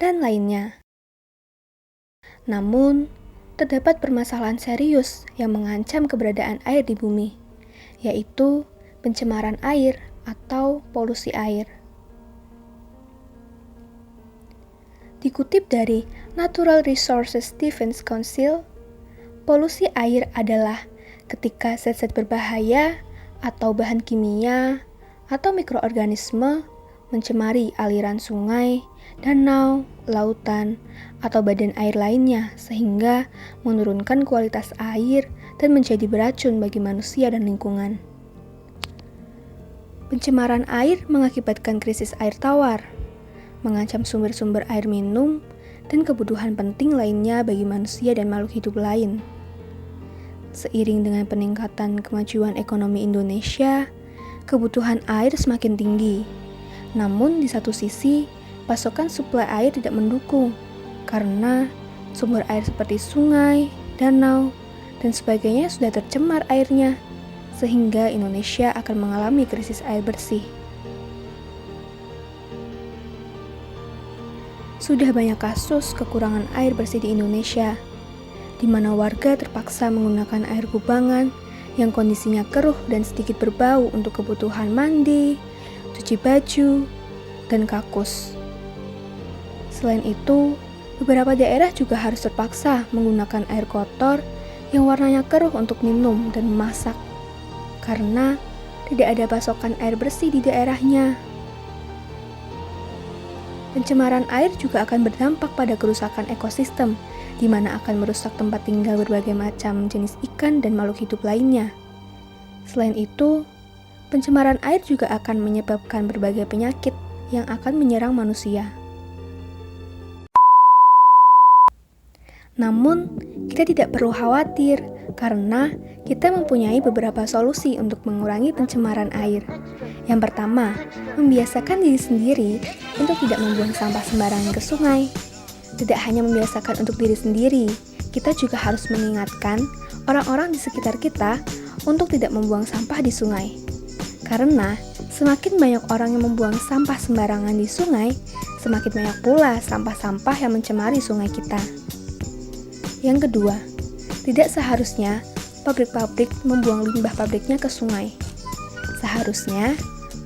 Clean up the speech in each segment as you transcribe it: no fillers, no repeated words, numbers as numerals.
dan lainnya. Namun, terdapat permasalahan serius yang mengancam keberadaan air di bumi, yaitu pencemaran air atau polusi air. Dikutip dari Natural Resources Defense Council, polusi air adalah ketika zat-zat berbahaya atau bahan kimia atau mikroorganisme mencemari aliran sungai, danau, lautan, atau badan air lainnya sehingga menurunkan kualitas air dan menjadi beracun bagi manusia dan lingkungan. Pencemaran air mengakibatkan krisis air tawar, mengancam sumber-sumber air minum, dan kebutuhan penting lainnya bagi manusia dan makhluk hidup lain. Seiring dengan peningkatan kemajuan ekonomi Indonesia, kebutuhan air semakin tinggi. Namun di satu sisi, pasokan suplai air tidak mendukung, karena sumber air seperti sungai, danau, dan sebagainya sudah tercemar airnya, sehingga Indonesia akan mengalami krisis air bersih. Sudah banyak kasus kekurangan air bersih di Indonesia, di mana warga terpaksa menggunakan air kubangan yang kondisinya keruh dan sedikit berbau untuk kebutuhan mandi, cuci baju, dan kakus. Selain itu, beberapa daerah juga harus terpaksa menggunakan air kotor yang warnanya keruh untuk minum dan memasak, karena tidak ada pasokan air bersih di daerahnya. Pencemaran air juga akan berdampak pada kerusakan ekosistem, di mana akan merusak tempat tinggal berbagai macam jenis ikan dan makhluk hidup lainnya. Selain itu, pencemaran air juga akan menyebabkan berbagai penyakit yang akan menyerang manusia. Namun, kita tidak perlu khawatir karena kita mempunyai beberapa solusi untuk mengurangi pencemaran air. Yang pertama, membiasakan diri sendiri untuk tidak membuang sampah sembarangan ke sungai. Tidak hanya membiasakan untuk diri sendiri, kita juga harus mengingatkan orang-orang di sekitar kita untuk tidak membuang sampah di sungai. Karena semakin banyak orang yang membuang sampah sembarangan di sungai, semakin banyak pula sampah-sampah yang mencemari sungai kita. Yang kedua, tidak seharusnya pabrik-pabrik membuang limbah pabriknya ke sungai. Seharusnya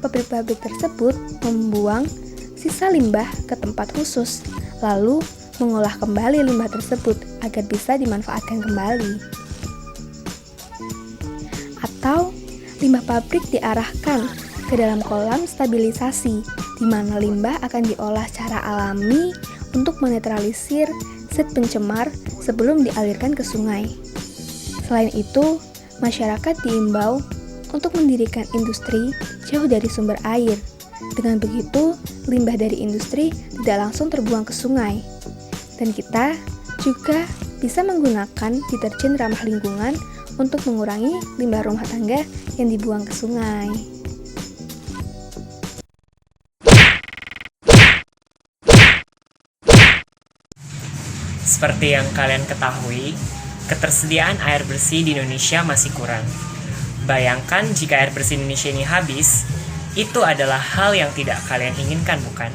pabrik-pabrik tersebut membuang sisa limbah ke tempat khusus, lalu mengolah kembali limbah tersebut agar bisa dimanfaatkan kembali. Atau limbah pabrik diarahkan ke dalam kolam stabilisasi, di mana limbah akan diolah secara alami untuk menetralisir zat pencemar sebelum dialirkan ke sungai. Selain itu, masyarakat diimbau untuk mendirikan industri jauh dari sumber air. Dengan begitu, limbah dari industri tidak langsung terbuang ke sungai. Dan kita juga bisa menggunakan deterjen ramah lingkungan untuk mengurangi limbah rumah tangga yang dibuang ke sungai. Seperti yang kalian ketahui, ketersediaan air bersih di Indonesia masih kurang. Bayangkan jika air bersih Indonesia ini habis, itu adalah hal yang tidak kalian inginkan, bukan?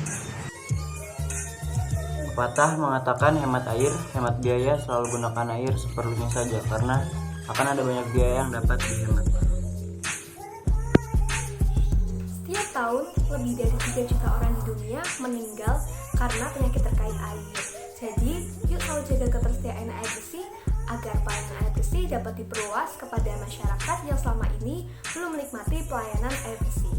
Pepatah mengatakan hemat air, hemat biaya, selalu gunakan air seperlunya saja, karena akan ada banyak biaya yang dapat dihemat. Setiap tahun, lebih dari 3 juta orang di dunia meninggal karena penyakit terkait air. Jadi, yuk selalu jaga ketersediaan air bersih agar pelayanan air bersih dapat diperluas kepada masyarakat yang selama ini belum menikmati pelayanan air bersih.